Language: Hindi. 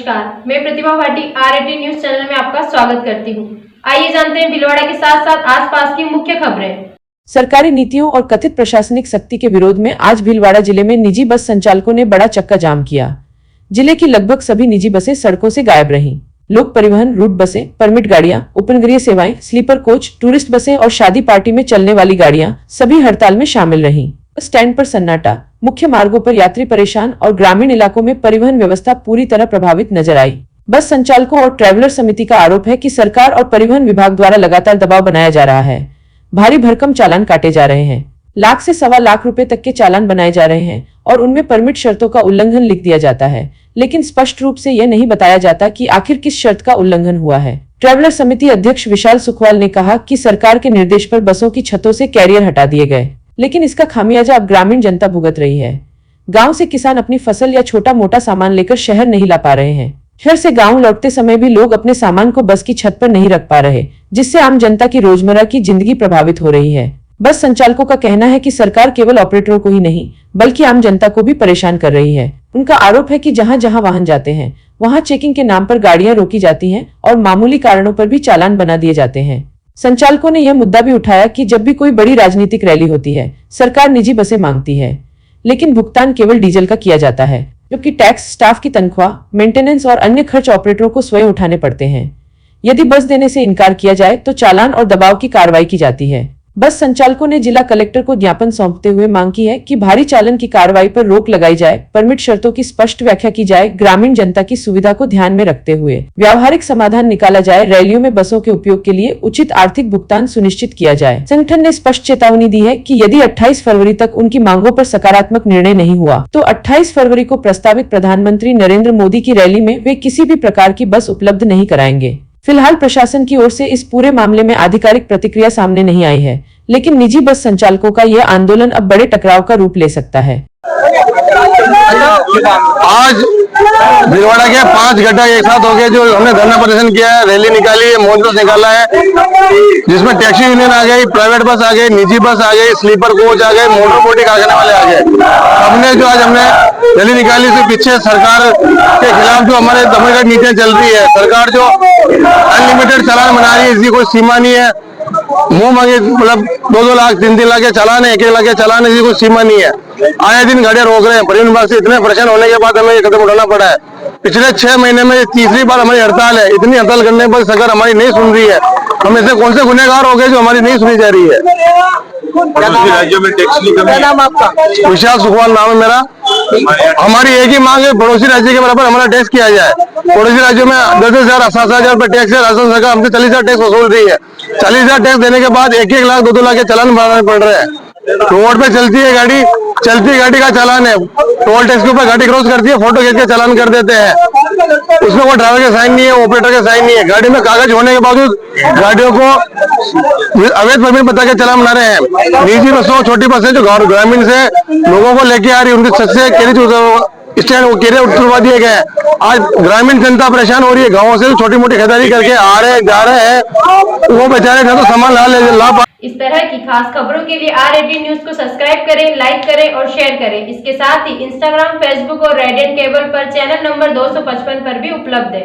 नमस्कार, मैं प्रतिभा भाटी R18 न्यूज चैनल में आपका स्वागत करती हूँ। आइए जानते हैं भीलवाड़ा के साथ साथ आसपास की मुख्य खबरें। सरकारी नीतियों और कथित प्रशासनिक सख्ती के विरोध में आज भीलवाड़ा जिले में निजी बस संचालकों ने बड़ा चक्का जाम किया। जिले की लगभग सभी निजी बसें सड़कों से गायब रहीं। लोक परिवहन, रूट बसें, परमिट गाड़ियां, उपनगरीय सेवाएं, स्लीपर कोच, टूरिस्ट बसें और शादी पार्टी में चलने वाली गाड़ियां सभी हड़ताल में शामिल रहीं। बस स्टैंड पर सन्नाटा, मुख्य मार्गों पर यात्री परेशान और ग्रामीण इलाकों में परिवहन व्यवस्था पूरी तरह प्रभावित नजर आई। बस संचालकों और ट्रैवलर समिति का आरोप है कि सरकार और परिवहन विभाग द्वारा लगातार दबाव बनाया जा रहा है। भारी भरकम चालान काटे जा रहे हैं। लाख से सवा लाख रुपए तक के चालान बनाए जा रहे हैं और उनमें परमिट शर्तों का उल्लंघन लिख दिया जाता है, लेकिन स्पष्ट रूप से यह नहीं बताया जाता कि आखिर किस शर्त का उल्लंघन हुआ है। ट्रैवलर समिति अध्यक्ष विशाल सुखवाल ने कहा कि सरकार के निर्देश पर बसों की छतों से कैरियर हटा दिए गए, लेकिन इसका खामियाजा अब ग्रामीण जनता भुगत रही है। गांव से किसान अपनी फसल या छोटा मोटा सामान लेकर शहर नहीं ला पा रहे हैं। शहर से गांव लौटते समय भी लोग अपने सामान को बस की छत पर नहीं रख पा रहे, जिससे आम जनता की रोजमर्रा की जिंदगी प्रभावित हो रही है। बस संचालकों का कहना है कि सरकार केवल ऑपरेटरों को ही नहीं बल्कि आम जनता को भी परेशान कर रही है। उनका आरोप है कि जहां जहां वाहन जाते हैं वहां चेकिंग के नाम पर गाड़ियां रोकी जाती हैं और मामूली कारणों पर भी चालान बना दिए जाते हैं। संचालकों ने यह मुद्दा भी उठाया कि जब भी कोई बड़ी राजनीतिक रैली होती है, सरकार निजी बसें मांगती है, लेकिन भुगतान केवल डीजल का किया जाता है, जबकि टैक्स, स्टाफ की तनख्वाह, मेंटेनेंस और अन्य खर्च ऑपरेटरों को स्वयं उठाने पड़ते हैं। यदि बस देने से इनकार किया जाए तो चालान और दबाव की कार्रवाई की जाती है। बस संचालकों ने जिला कलेक्टर को ज्ञापन सौंपते हुए मांग की है कि भारी चालन की कार्रवाई पर रोक लगाई जाए, परमिट शर्तों की स्पष्ट व्याख्या की जाए, ग्रामीण जनता की सुविधा को ध्यान में रखते हुए व्यावहारिक समाधान निकाला जाए, रैलियों में बसों के उपयोग के लिए उचित आर्थिक भुगतान सुनिश्चित किया जाए। संगठन ने स्पष्ट चेतावनी दी है कि यदि 28 फरवरी तक उनकी मांगों पर सकारात्मक निर्णय नहीं हुआ तो 28 फरवरी को प्रस्तावित प्रधानमंत्री नरेंद्र मोदी की रैली में वे किसी भी प्रकार की बस उपलब्ध नहीं कराएंगे। फिलहाल प्रशासन की ओर से इस पूरे मामले में आधिकारिक प्रतिक्रिया सामने नहीं आई है, लेकिन निजी बस संचालकों का यह आंदोलन अब बड़े टकराव का रूप ले सकता है। आज भीलवाड़ा के 5 घंटा एक साथ हो गए जो हमने धरना प्रदर्शन किया है, रैली निकाली है, मौन दिवस निकाला है, जिसमें टैक्सी यूनियन आ गई, प्राइवेट बस आ गई, निजी बस आ गई, स्लीपर कोच आ गए, मोटर बोटी कारखाने वाले आ गए। हमने जो आज हमने रैली निकाली उसके पीछे सरकार के खिलाफ जो हमारे दमनकारी नीतियां चल रही है, सरकार जो अनलिमिटेड चालान बना रही है, इसकी कोई सीमा नहीं है। मुंह मांगे मतलब 2-2 लाख 3-3 लाख के चालान है, 1-1 लाख के चालान है, इसकी कोई सीमा नहीं है। आए दिन गाड़ियां रोक रहे हैं। परिवहन विभाग से इतने परेशान होने के बाद हमें ये कदम उठाना पड़ा है। पिछले 6 महीने में तीसरी बार हमारी हड़ताल है। इतनी हड़ताल करने पर सरकार हमारी नहीं सुन रही है। हम ऐसे कौन से गुनहगार हो गए जो हमारी नहीं सुनी जा रही है। राज्यों में टैक्स की कमी। नाम आपका? विशाल सुखवाल नाम है मेरा। हमारी एक ही मांग है, पड़ोसी राज्य के बराबर हमारा टैक्स किया जाए। पड़ोसी राज्यों में 10,000 7,000 रुपए टैक्स है। राजस्थान सरकार हमसे 40,000 टैक्स वसूल रही है। 40,000 टैक्स देने के बाद 1-1 लाख 2-2 लाख के चालान बनाने पड़ रहे हैं। रोड पे चलती है गाड़ी, चलती गाड़ी का चालान है, टोल टैक्स के ऊपर गाड़ी क्रॉस करती है, फोटो खींच के चालान कर देते हैं। उसमें कोई ड्राइवर के साइन नहीं है, ऑपरेटर के साइन नहीं है। गाड़ी में कागज होने के बावजूद गाड़ियों को अवैध परमिट बता के चालान बना रहे हैं। निजी बसों, छोटी बसें जो ग्रामीण से लोगों को लेके आ रही है, उनकी छत से स्टैंड केरे उतरवा दिए गए। आज ग्रामीण जनता परेशान हो रही है। गाँव से छोटी मोटी खरीदारी करके आ रहे हैं, जा रहे हैं, वो बेचारे ना तो सामान ला। इस तरह की खास खबरों के लिए R18 न्यूज को सब्सक्राइब करें, लाइक करें और शेयर करें। इसके साथ ही इंस्टाग्राम, फेसबुक और रेडियंट केबल पर चैनल नंबर 255 पर भी उपलब्ध है।